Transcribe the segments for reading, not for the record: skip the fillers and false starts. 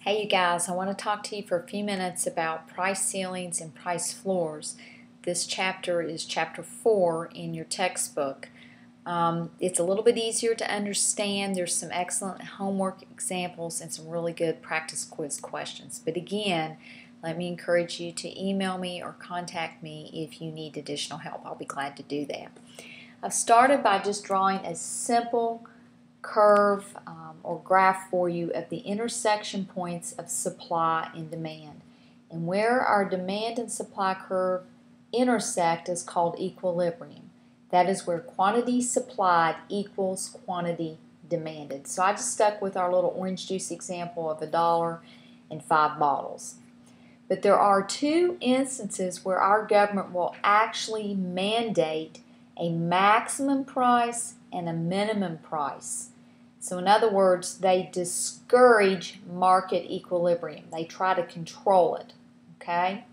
Hey you guys, I want to talk to you for a few minutes about price ceilings and price floors. This chapter is chapter 4 in your textbook. It's a little bit easier to understand. There's some excellent homework examples and some really good practice quiz questions. But again, let me encourage you to email me or contact me if you need additional help. I'll be glad to do that. I've started by just drawing a simple curve or graph for you of the intersection points of supply and demand. And where our demand and supply curve intersect is called equilibrium. That is where quantity supplied equals quantity demanded. So I just stuck with our little orange juice example of $1 and 5 bottles. But there are two instances where our government will actually mandate a maximum price and a minimum price. So in other words, they discourage market equilibrium. They try to control it. Okay?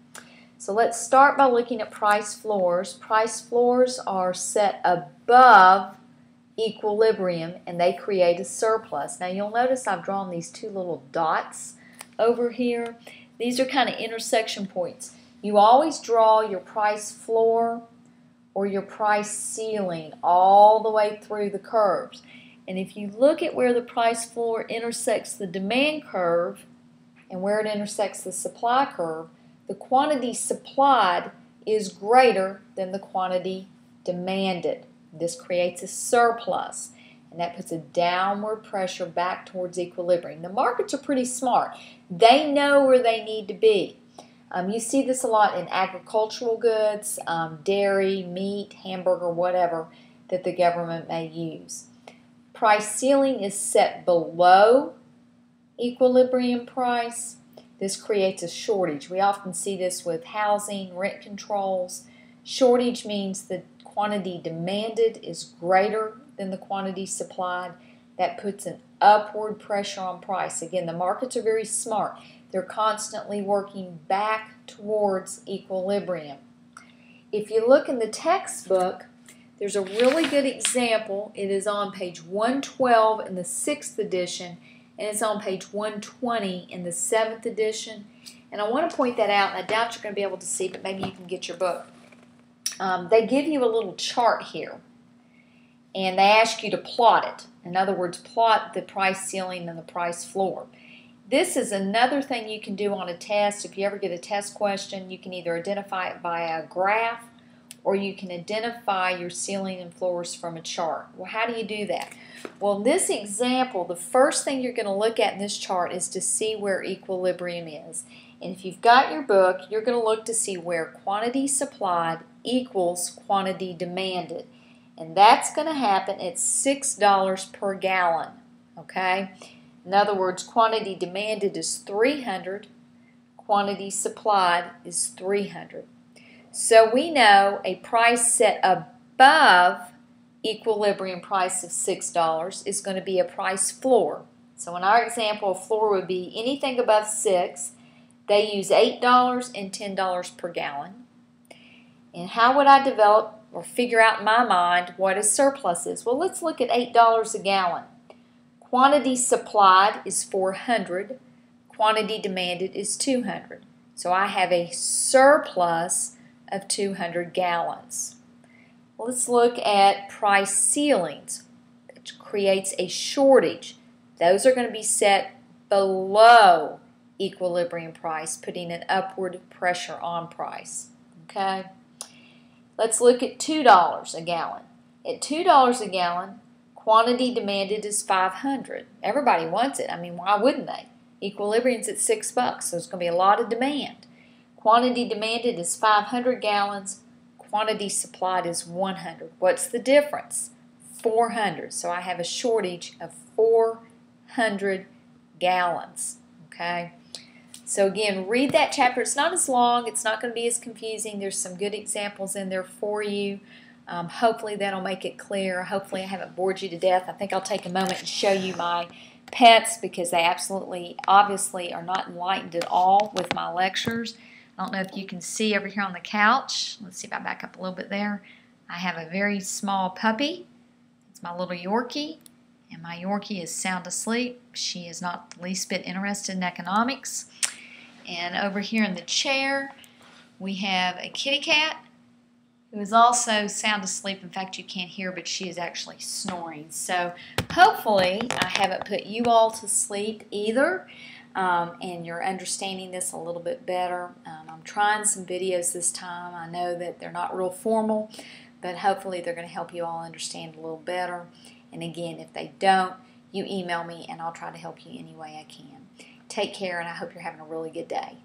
So let's start by looking at price floors. Price floors are set above equilibrium and they create a surplus. Now you'll notice I've drawn these two little dots over here. These are kind of intersection points. You always draw your price floor or your price ceiling all the way through the curves. And if you look at where the price floor intersects the demand curve and where it intersects the supply curve, the quantity supplied is greater than the quantity demanded. This creates a surplus, and that puts a downward pressure back towards equilibrium. The markets are pretty smart. They know where they need to be. You see this a lot in agricultural goods, dairy, meat, hamburger, whatever that the government may use. Price ceiling is set below equilibrium price. This creates a shortage. We often see this with housing, rent controls. Shortage means the quantity demanded is greater than the quantity supplied. That puts an upward pressure on price. Again, the markets are very smart. They're constantly working back towards equilibrium. If you look in the textbook, there's a really good example. It is on page 112 in the 6th edition, and it's on page 120 in the 7th edition. And I want to point that out, and I doubt you're going to be able to see, but maybe you can get your book. They give you a little chart here, and they ask you to plot it. In other words, plot the price ceiling and the price floor. This is another thing you can do on a test. If you ever get a test question, you can either identify it by a graph or you can identify your ceiling and floors from a chart. Well, how do you do that? Well, in this example, the first thing you're going to look at in this chart is to see where equilibrium is. And if you've got your book, you're going to look to see where quantity supplied equals quantity demanded. And that's going to happen at $6 per gallon. Okay? In other words, quantity demanded is 300, quantity supplied is 300. So we know a price set above equilibrium price of $6 is going to be a price floor. So in our example, a floor would be anything above 6. They use $8 and $10 per gallon. And how would I develop or figure out in my mind what a surplus is? Well, let's look at $8 a gallon. Quantity supplied is 400. Quantity demanded is 200. So I have a surplus of 200 gallons. Let's look at price ceilings, which creates a shortage. Those are going to be set below equilibrium price, putting an upward pressure on price. Okay? Let's look at $2 a gallon. At $2 a gallon, quantity demanded is 500. Everybody wants it. I mean, why wouldn't they? Equilibrium's at $6, so there's going to be a lot of demand. Quantity demanded is 500 gallons. Quantity supplied is 100. What's the difference? 400. So I have a shortage of 400 gallons. Okay? So again, read that chapter. It's not as long. It's not going to be as confusing. There's some good examples in there for you. Hopefully that'll make it clear. Hopefully I haven't bored you to death. I think I'll take a moment and show you my pets because they absolutely, obviously, are not enlightened at all with my lectures. I don't know if you can see over here on the couch. Let's see if I back up a little bit there. I have a very small puppy. It's my little Yorkie. And my Yorkie is sound asleep. She is not the least bit interested in economics. And over here in the chair, we have a kitty cat who is also sound asleep. In fact, you can't hear, but she is actually snoring. So hopefully I haven't put you all to sleep either, and you're understanding this a little bit better. I'm trying some videos this time. I know that they're not real formal, but hopefully they're going to help you all understand a little better. And again, if they don't, you email me and I'll try to help you any way I can. Take care, and I hope you're having a really good day.